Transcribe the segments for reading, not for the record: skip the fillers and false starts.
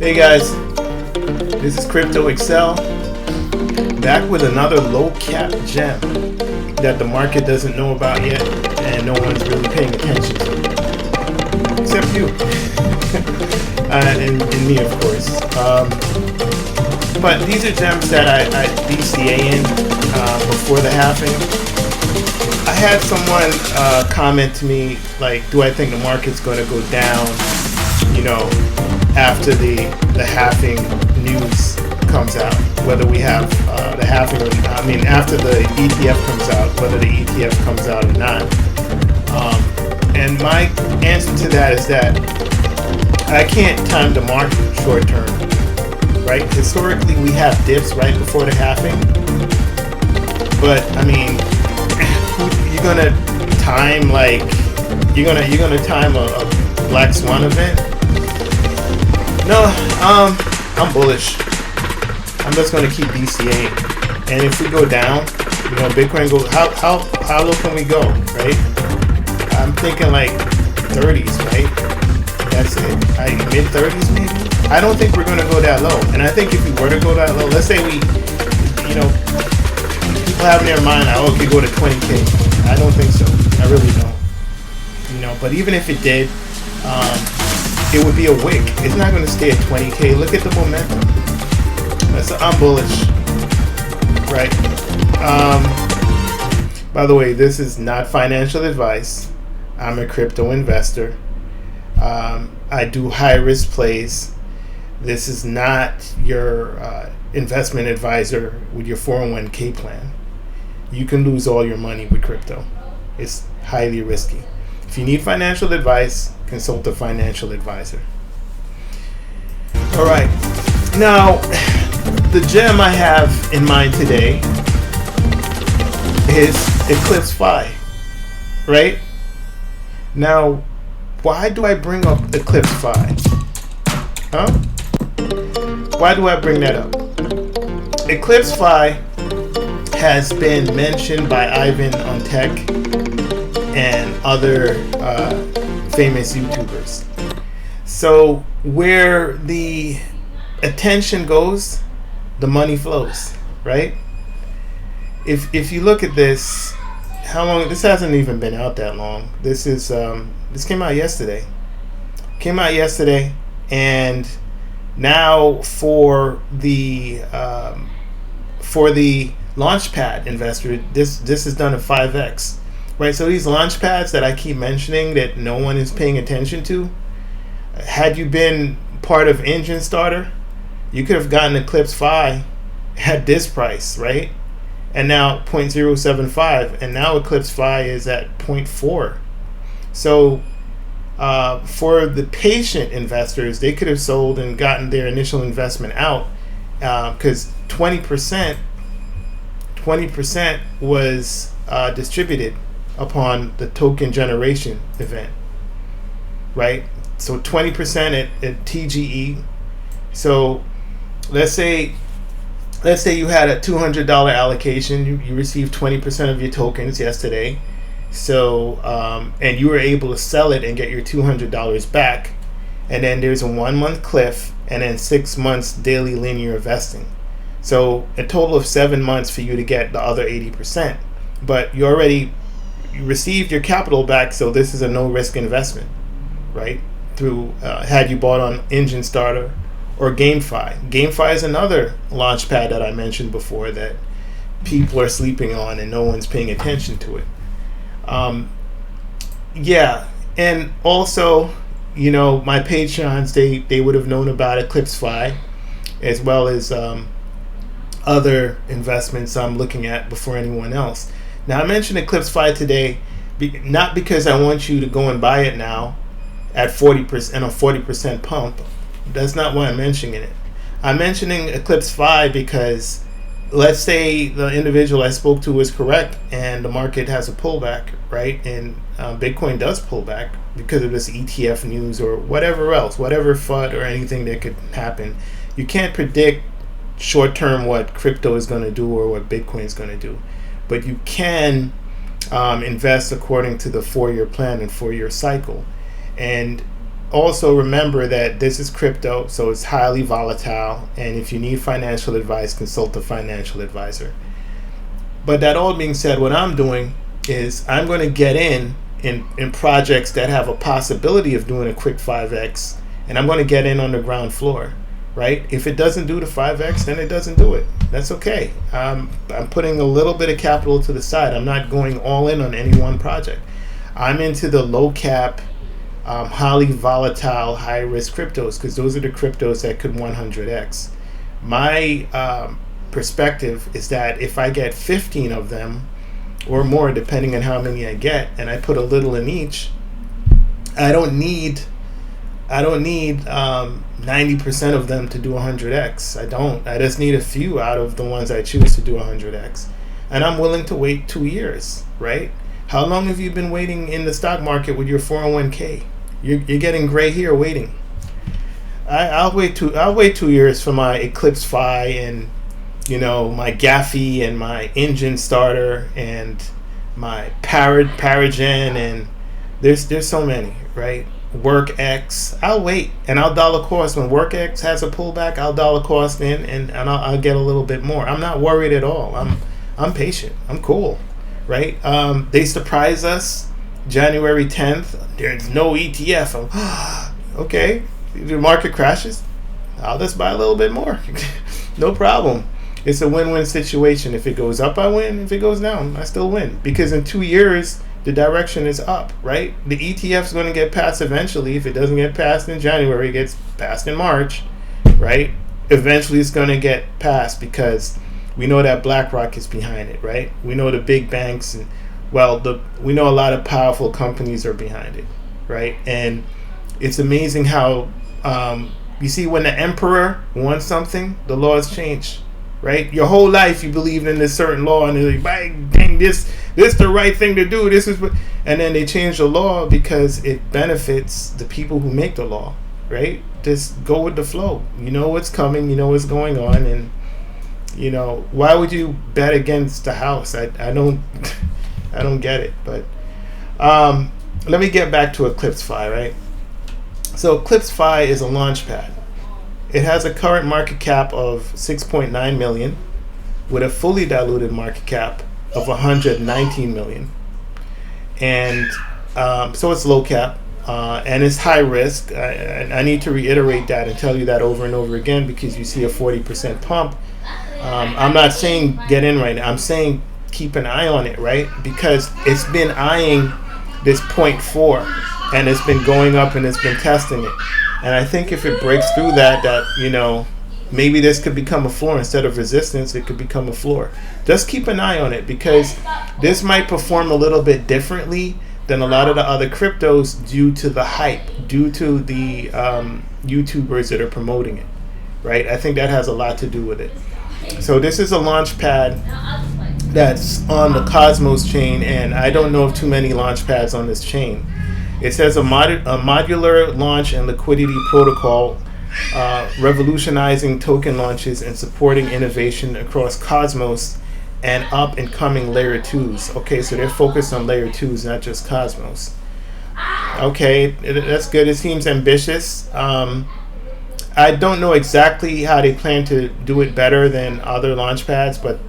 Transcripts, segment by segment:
Hey guys, this is Crypto Excel, back with another low cap gem that the market doesn't know about yet and no one's really paying attention to, except you and me, of course. But these are gems that I DCA in before the halving. I had someone comment to me, like, do I think the market's going to go down, after the halving news comes out, whether we have the halving, after the ETF comes out, whether the ETF comes out or not. And my answer to that is that I can't time the market short term, right? Historically, we have dips right before the halving, but you're gonna time you're gonna time a black swan event? No, I'm bullish. I'm just gonna keep DCA, and if we go down, Bitcoin goes. How low can we go, right? I'm thinking like 30s, right? That's it. Mid 30s maybe. I don't think we're gonna go that low, and I think if we were to go that low, let's say we, people have in their mind, it could go to 20K. I don't think so. I really don't. But even if it did, it would be a wick. It's not going to stay at 20K. Look at the momentum. I'm bullish, right? By the way, this is not financial advice. I'm a crypto investor. I do high risk plays. This is not your investment advisor with your 401k plan. You can lose all your money with crypto. It's highly risky. If you need financial advice, consult a financial advisor. All right. Now, the gem I have in mind today is Eclipse Fi, right? Now, why do I bring up Eclipse Fi? Huh? Why do I bring that up? Eclipse Fi has been mentioned by Ivan on Tech and other famous YouTubers. So where the attention goes, the money flows, right? If you look at this, how long? This hasn't even been out that long. This came out yesterday. And now for the launchpad investor, this is done at 5x, right? So these launchpads that I keep mentioning that no one is paying attention to, had you been part of Engine Starter, you could have gotten Eclipse Fi at this price, right? And now 0.075, and now Eclipse Fi is at 0.4. So for the patient investors, they could have sold and gotten their initial investment out, because 20% was distributed upon the token generation event, right? So 20% at TGE. So let's say you had a $200 allocation. You received 20% of your tokens yesterday. So and you were able to sell it and get your $200 back. And then there's a 1 month cliff, and then 6 months daily linear vesting. So a total of 7 months for you to get the other 80%. But you received your capital back, so this is a no risk investment, right? Through had you bought on Engine Starter or GameFi. GameFi is another launchpad that I mentioned before that people are sleeping on and no one's paying attention to it. And also, my Patreons, they would have known about Eclipse Fi, as well as other investments I'm looking at before anyone else. Now, I mentioned Eclipse Fi today, not because I want you to go and buy it now at 40% and a 40% pump. That's not why I'm mentioning it. I'm mentioning Eclipse Fi because let's say the individual I spoke to was correct and the market has a pullback, right? And Bitcoin does pull back because of this ETF news or whatever else, whatever FUD or anything that could happen. You can't predict short term what crypto is going to do or what Bitcoin is going to do, but you can invest according to the 4-year plan and 4-year cycle. And also remember that this is crypto, so it's highly volatile. And if you need financial advice, consult a financial advisor. But that all being said, what I'm doing is I'm going to get in projects that have a possibility of doing a quick 5x, and I'm going to get in on the ground floor, right? If it doesn't do the 5x, then it doesn't do it. That's okay. I'm putting a little bit of capital to the side. I'm not going all in on any one project. I'm into the low cap, highly volatile, high risk cryptos, because those are the cryptos that could 100x. My perspective is that if I get 15 of them or more, depending on how many I get, and I put a little in each, I don't need 90% of them to do 100x. I just need a few out of the ones I choose to do 100x. And I'm willing to wait 2 years, right? How long have you been waiting in the stock market with your 401k? You're getting gray hair waiting. I'll wait 2 years for my Eclipse Fi and my Gaffy and my engine starter and my Paragen, and there's so many, right? WorkX. I'll wait and I'll dollar cost when WorkX has a pullback. I'll dollar cost in and I'll get a little bit more. I'm not worried at all. I'm patient. I'm cool, right? They surprise us January 10th. There's no ETF. Okay, the market crashes. I'll just buy a little bit more. No problem. It's a win-win situation. If it goes up, I win. If it goes down, I still win. Because in 2 years, the direction is up, right? The ETF is going to get passed eventually. If it doesn't get passed in January, it gets passed in March, right? Eventually, it's going to get passed because we know that BlackRock is behind it, right? We know the big banks, and we know a lot of powerful companies are behind it, right? And it's amazing how you see when the emperor wants something, the laws change. Right, your whole life you believed in this certain law, and they're like, dang, this the right thing to do. This is what, and then they change the law because it benefits the people who make the law. Right, just go with the flow. You know what's coming. You know what's going on, and why would you bet against the house? I don't I don't get it. But let me get back to Eclipse Fi. Right, so Eclipse Fi is a launchpad. It has a current market cap of 6.9 million with a fully diluted market cap of 119 million. And so it's low cap and it's high risk. I need to reiterate that and tell you that over and over again because you see a 40% pump. I'm not saying get in right now. I'm saying keep an eye on it, right? Because it's been eyeing this 0.4 and it's been going up and it's been testing it. And I think if it breaks through that maybe this could become a floor instead of resistance. It could become a floor. Just keep an eye on it because this might perform a little bit differently than a lot of the other cryptos due to the hype, due to the YouTubers that are promoting it, right? I think that has a lot to do with it. So this is a launchpad that's on the Cosmos chain, and I don't know of too many launchpads on this chain. It says a modular launch and liquidity protocol, revolutionizing token launches and supporting innovation across Cosmos and up and coming layer 2s. Okay, so they're focused on layer 2s, not just Cosmos. Okay, that's good. It seems ambitious. I don't know exactly how they plan to do it better than other launchpads, but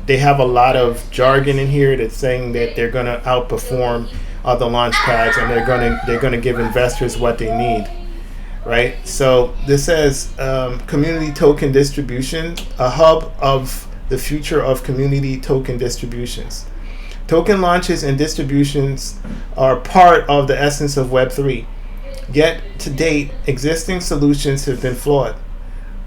they have a lot of jargon in here that's saying that they're going to outperform other launch pads, and they're going to give investors what they need, right? So this says community token distribution, a hub of the future of community token distributions. Token launches and distributions are part of the essence of Web3. Yet to date, existing solutions have been flawed,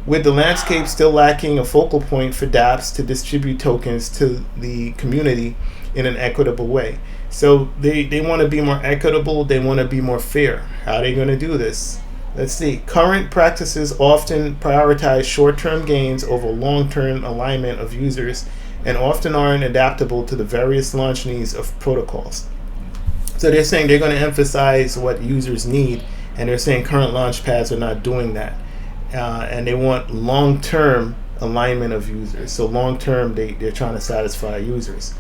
with the landscape still lacking a focal point for dApps to distribute tokens to the community in an equitable way. So they want to be more equitable, they want to be more fair. How are they going to do this? Let's see. Current practices often prioritize short-term gains over long-term alignment of users and often aren't adaptable to the various launch needs of protocols. So they're saying they're going to emphasize what users need, and they're saying current launch pads are not doing that. And they want long-term alignment of users. So long-term, they're trying to satisfy users.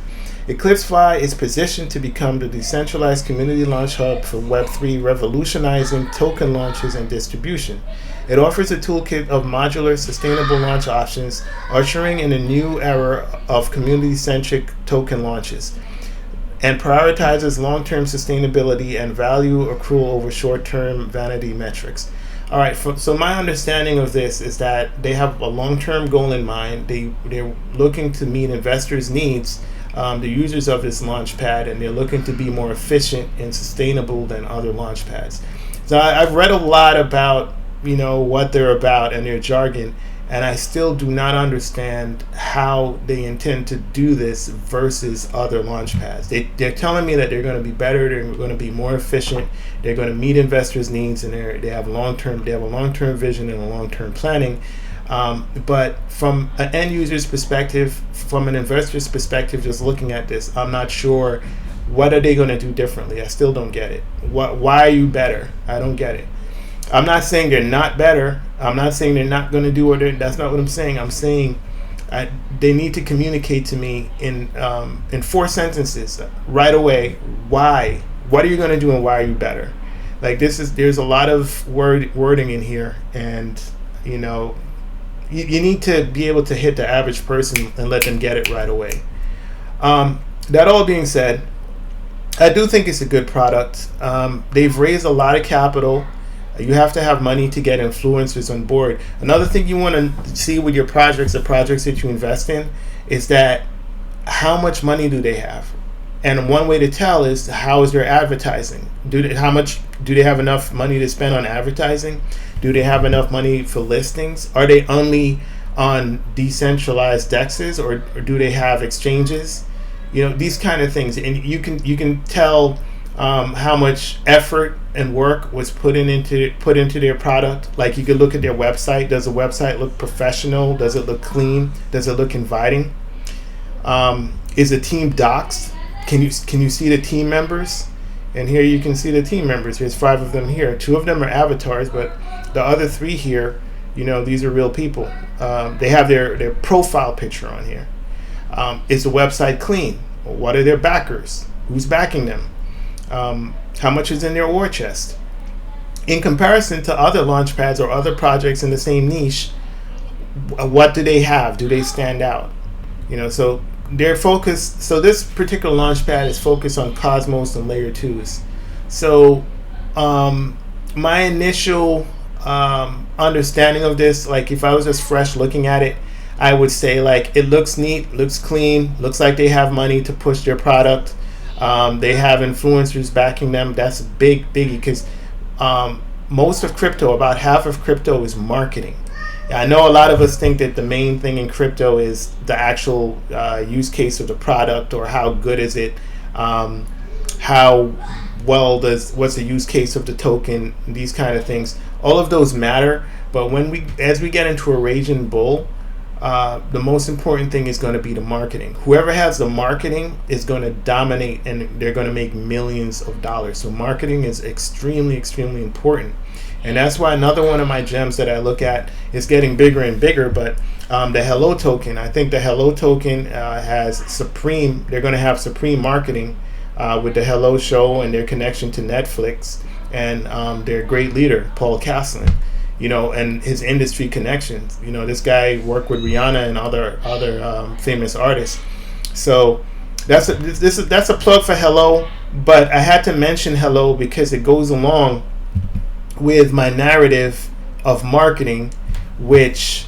EclipseFi is positioned to become the decentralized community launch hub for Web3, revolutionizing token launches and distribution. It offers a toolkit of modular, sustainable launch options, ushering in a new era of community-centric token launches, and prioritizes long-term sustainability and value accrual over short-term vanity metrics. All right, so my understanding of this is that they have a long-term goal in mind. They're looking to meet investors' needs, the users of this launchpad, and they're looking to be more efficient and sustainable than other launchpads. So I've read a lot about what they're about and their jargon, and I still do not understand how they intend to do this versus other launchpads. They're telling me that they're going to be better, they're going to be more efficient, they're going to meet investors' needs, and they have a long-term vision and a long-term planning. But from an end user's perspective, from an investor's perspective, just looking at this, I'm not sure what are they going to do differently. I still don't get it. Why are you better? I don't get it. I'm not saying they're not better. I'm not saying they're not going to do it. That's not what I'm saying. I'm saying they need to communicate to me in 4 sentences right away. Why? What are you going to do, and why are you better? Like there's a lot of wording in here, and you need to be able to hit the average person and let them get it right away. That all being said, I do think it's a good product. They've raised a lot of capital. You have to have money to get influencers on board. Another thing you want to see with your projects, the projects that you invest in, is that how much money do they have? And one way to tell is how is their advertising? Do they have enough money to spend on advertising? Do they have enough money for listings? Are they only on decentralized dexes, or do they have exchanges? These kind of things, and you can tell how much effort and work was put into their product. Like you could look at their website. Does the website look professional? Does it look clean? Does it look inviting? Is the team doxed? Can you see the team members? And here you can see the team members. There's 5 of them here. 2 of them are avatars, but the other 3 here, these are real people. They have their profile picture on here. Is the website clean? What are their backers? Who's backing them? How much is in their war chest? In comparison to other launchpads or other projects in the same niche, what do they have? Do they stand out? So they're focused. So this particular launchpad is focused on Cosmos and layer 2s. So my initial understanding of this, like if I was just fresh looking at it, I would say like it looks neat, looks clean, looks like they have money to push their product. They have influencers backing them. That's a biggie because most of crypto, about half of crypto, is marketing. I know a lot of us think that the main thing in crypto is the actual use case of the product, or how good is it, what's the use case of the token, these kind of things. All of those matter, but as we get into a raging bull, the most important thing is going to be the marketing. Whoever has the marketing is going to dominate, and they're going to make millions of dollars. So marketing is extremely, extremely important. And that's why another one of my gems that I look at is getting bigger and bigger. But the Hello token, I think the Hello token has supreme, they're going to have supreme marketing with the Hello show and their connection to Netflix and their great leader, Paul Castlin. And his industry connections. This guy worked with Rihanna and other famous artists. So that's a plug for Hello. But I had to mention Hello because it goes along with my narrative of marketing, which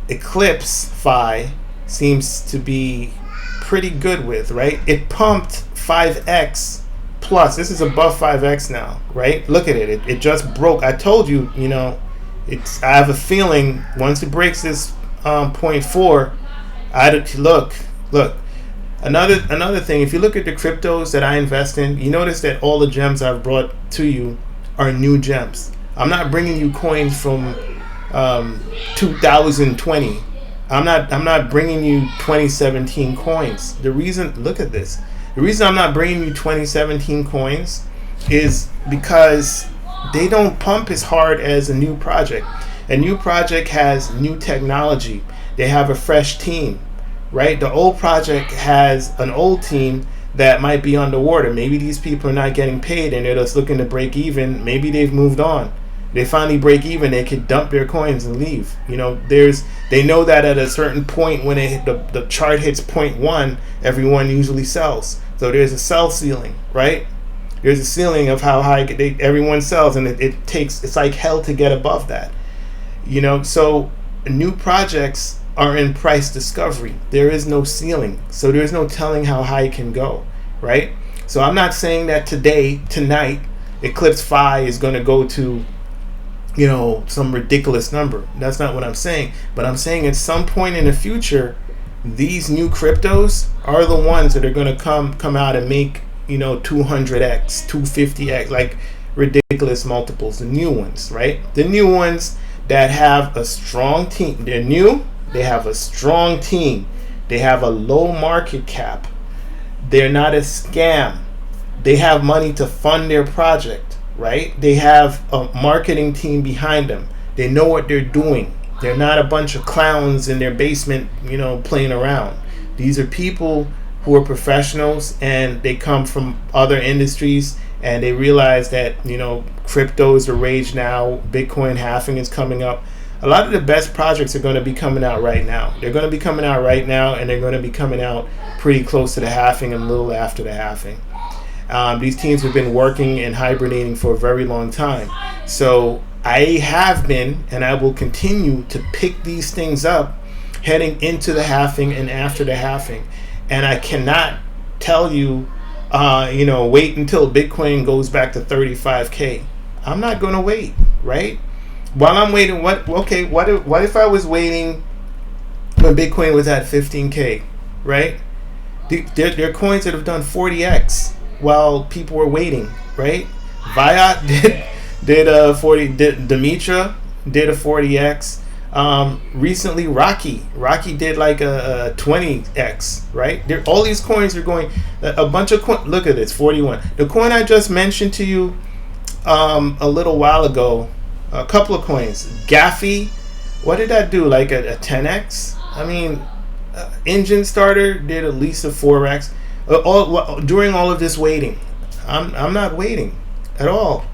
EclipseFi seems to be pretty good with, right? It pumped 5x plus. This is above 5x now, right? Look at it. It just broke. I told you, I have a feeling once it breaks this 0.4, look. Another thing, if you look at the cryptos that I invest in, you notice that all the gems I've brought to you are new gems. I'm not bringing you coins from 2020. I'm not bringing you 2017 coins. Look at this. The reason I'm not bringing you 2017 coins is because they don't pump as hard as a new project. A new project has new technology. They have a fresh team. right? The old project has an old team that might be underwater. Maybe these people are not getting paid and they're just looking to break even. Maybe they've moved on. They finally break even, they could dump their coins and leave. They know that at a certain point when the chart hits point one, everyone usually sells. So there's a sell ceiling, right? There's a ceiling of how high everyone sells, and it's like hell to get above that. So new projects are in price discovery. There is no ceiling, so there's no telling how high it can go, right? So I'm not saying that tonight, Eclipse Fi is going to go to some ridiculous number. That's not what I'm saying. But I'm saying at some point in the future, these new cryptos are the ones that are going to come out and make 200x, 250x, like ridiculous multiples. The new ones, right? The new ones that have a strong team. They're new. They have a strong team. They have a low market cap. They're not a scam. They have money to fund their project, right? They have a marketing team behind them. They know what they're doing. They're not a bunch of clowns in their basement, playing around. These are people who are professionals, and they come from other industries, and they realize that crypto is the rage now. Bitcoin halving is coming up. A lot of the best projects are going to be coming out right now. They're going to be coming out right now, and they're going to be coming out pretty close to the halving and a little after the halving. These teams have been working and hibernating for a very long time. So I have been, and I will continue to pick these things up heading into the halving and after the halving. And I cannot tell you, wait until Bitcoin goes back to 35K. I'm not going to wait, right? While I'm waiting, what if I was waiting when Bitcoin was at 15K, right? There are coins that have done 40x while people were waiting, right? Viot did 40. Demetra did a 40x. Recently, Rocky did like a 20x, right? All these coins are going. A bunch of coins. Look at this, 41. The coin I just mentioned to you a little while ago. A couple of coins. Gaffy, what did that do? Like a 10x? I mean, Engine Starter did at least a 4x. During all of this waiting, I'm not waiting at all.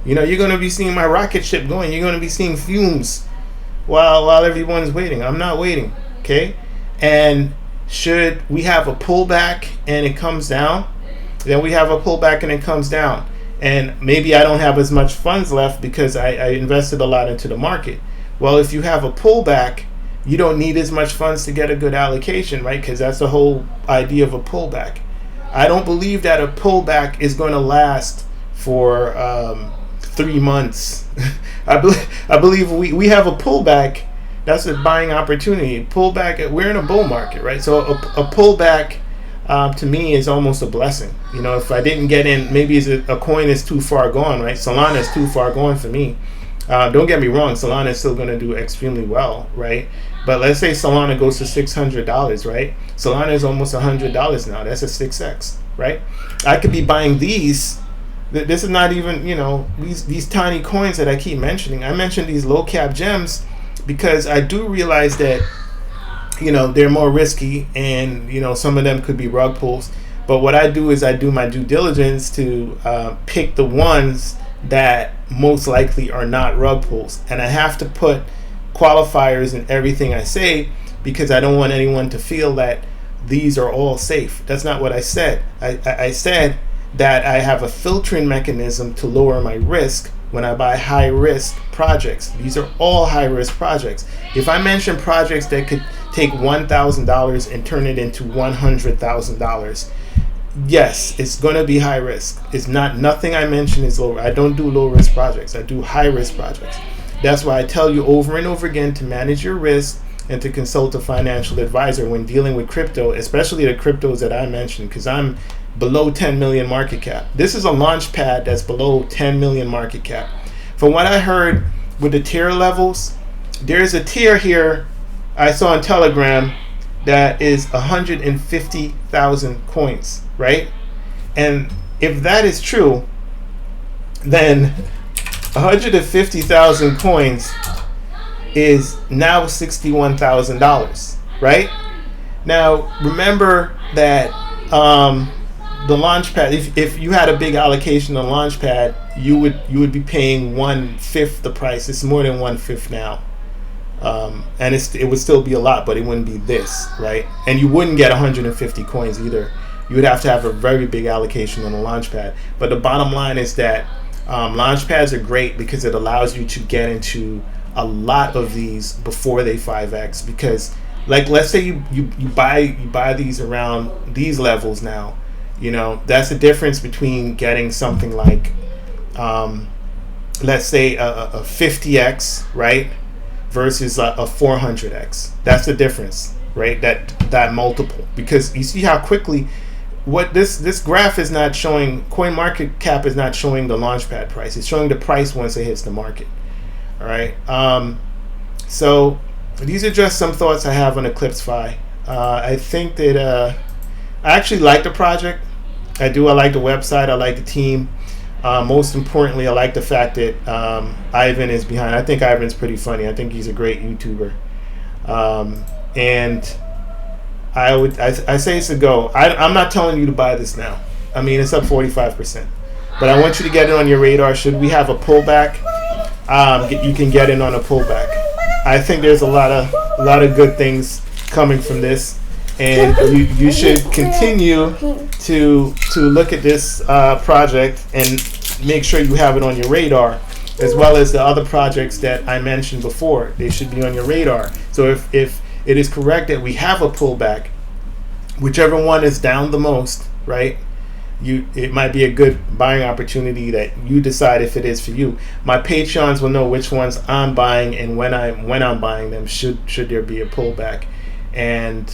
You're going to be seeing my rocket ship going. You're going to be seeing fumes while everyone's waiting. I'm not waiting, okay? And should we have a pullback and it comes down, then we have a pullback and it comes down. And maybe I don't have as much funds left because I invested a lot into the market. Well, if you have a pullback, you don't need as much funds to get a good allocation, right? Because that's the whole idea of a pullback. I don't believe that a pullback is going to last for 3 months. I believe we have a pullback. That's a buying opportunity. Pullback. We're in a bull market, right? So a pullback to me is almost a blessing. If I didn't get in, maybe a coin is too far gone, right? Solana is too far gone for me. Don't get me wrong, Solana is still going to do extremely well, right? But let's say Solana goes to $600, right? Solana is almost $100 now. That's a 6x, right? I could be buying these. This is not even, these tiny coins that I keep mentioning. I mentioned these low cap gems because I do realize that they're more risky, and some of them could be rug pulls. But what I do is I do my due diligence to pick the ones that most likely are not rug pulls, and I have to put qualifiers in everything I say because I don't want anyone to feel that these are all safe. That's not what I said. I said that I have a filtering mechanism to lower my risk when I buy high risk projects. These are all high risk projects. If I mention projects that could take $1,000 and turn it into $100,000, yes, it's going to be high risk. It's nothing I mention is low. I don't do low risk projects. I do high risk projects. That's why I tell you over and over again to manage your risk and to consult a financial advisor when dealing with crypto, especially the cryptos that I mentioned, because I'm below 10 million market cap. This is a launchpad that's below 10 million market cap. From what I heard with the tier levels, there's a tier here I saw on Telegram that is 150,000 coins, right? And if that is true, then 150,000 coins is now $61,000, right? Now remember that the Launchpad, if you had a big allocation on Launchpad, you would be paying 1/5 the price. It's more than 1/5 now. And it would still be a lot, but it wouldn't be this, right? And you wouldn't get 150 coins either. You would have to have a very big allocation on the Launchpad. But the bottom line is that Launchpads are great because it allows you to get into a lot of these before they 5x. Because, like, let's say you buy these around these levels now. You know, that's the difference between getting something like, let's say a 50x, right? Versus a 400x. That's the difference, right? That multiple, because you see how quickly what this graph is not showing. CoinMarketCap is not showing the Launchpad price. It's showing the price once it hits the market. All right. So these are just some thoughts I have on EclipseFi. I think that I actually like the project. I like the website. I like the team. Most importantly, I like the fact that Ivan is behind. I think Ivan's pretty funny. I think he's a great YouTuber. And I say it's a go. I'm not telling you to buy this now. I mean, it's up 45%. But I want you to get it on your radar. Should we have a pullback, you can get in on a pullback. I think there's a lot of good things coming from this. And you should continue to look at this project and make sure you have it on your radar, as well as the other projects that I mentioned before. They should be on your radar. So if it is correct that we have a pullback, whichever one is down the most, right? It might be a good buying opportunity that you decide if it is for you. My Patreons will know which ones I'm buying and when I'm buying them. Should there be a pullback. And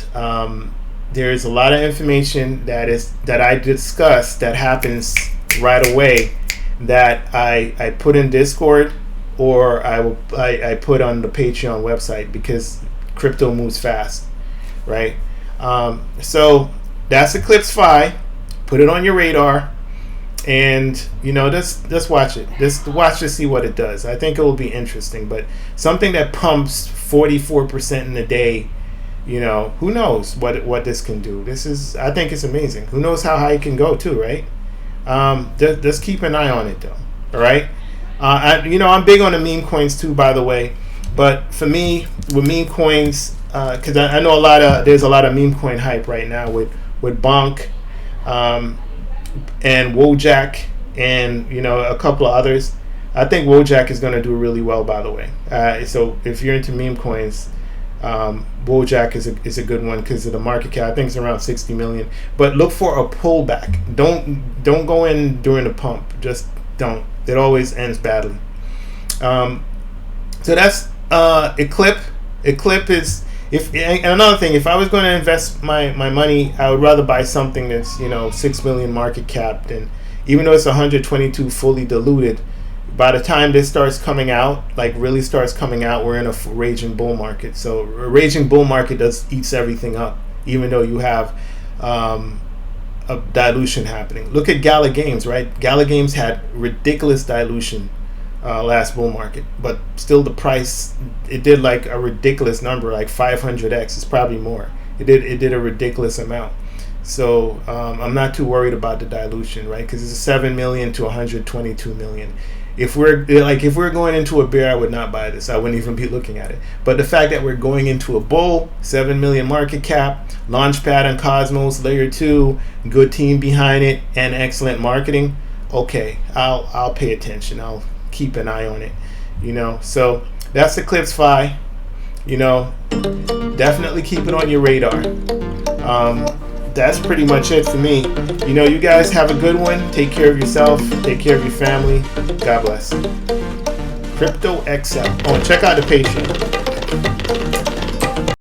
there's a lot of information that I discuss that happens right away that I put in Discord, or I put on the Patreon website, because crypto moves fast, right? So that's EclipseFi. Put it on your radar, and just watch it. Just watch to see what it does. I think it will be interesting. But something that pumps 44% in a day. Who knows what this can do? I think it's amazing. Who knows how high it can go too, right? Just keep an eye on it though. All right. I'm big on the meme coins too, by the way. But for me, with meme coins, because I know there's a lot of meme coin hype right now with Bonk, and Wojak, and a couple of others. I think Wojak is going to do really well, by the way. So if you're into meme coins, Wojak is a good one because of the market cap. I think it's around 60 million. But look for a pullback. Don't go in during the pump. Just don't. It always ends badly. So that's ECLIP. ECLIP is and another thing. If I was going to invest my money, I would rather buy something that's 6 million market cap. And even though it's 122 fully diluted, by the time this starts coming out, really starts coming out, we're in a raging bull market. So a raging bull market eats everything up, even though you have a dilution happening. Look at Gala Games, right? Gala Games had ridiculous dilution last bull market, but still the price, it did like a ridiculous number, like 500x. It's probably more. It did a ridiculous amount. So I'm not too worried about the dilution, right? Because it's 7 million to 122 million. If we're going into a bear, I would not buy this. I wouldn't even be looking at it. But the fact that we're going into a bull, 7 million market cap, Launchpad and Cosmos, layer 2, good team behind it, and excellent marketing. Okay, I'll pay attention. I'll keep an eye on it. So that's EclipseFi. Definitely keep it on your radar. That's pretty much it for me. You guys have a good one. Take care of yourself. Take care of your family. God bless. Crypto XL. Oh, and check out the Patreon.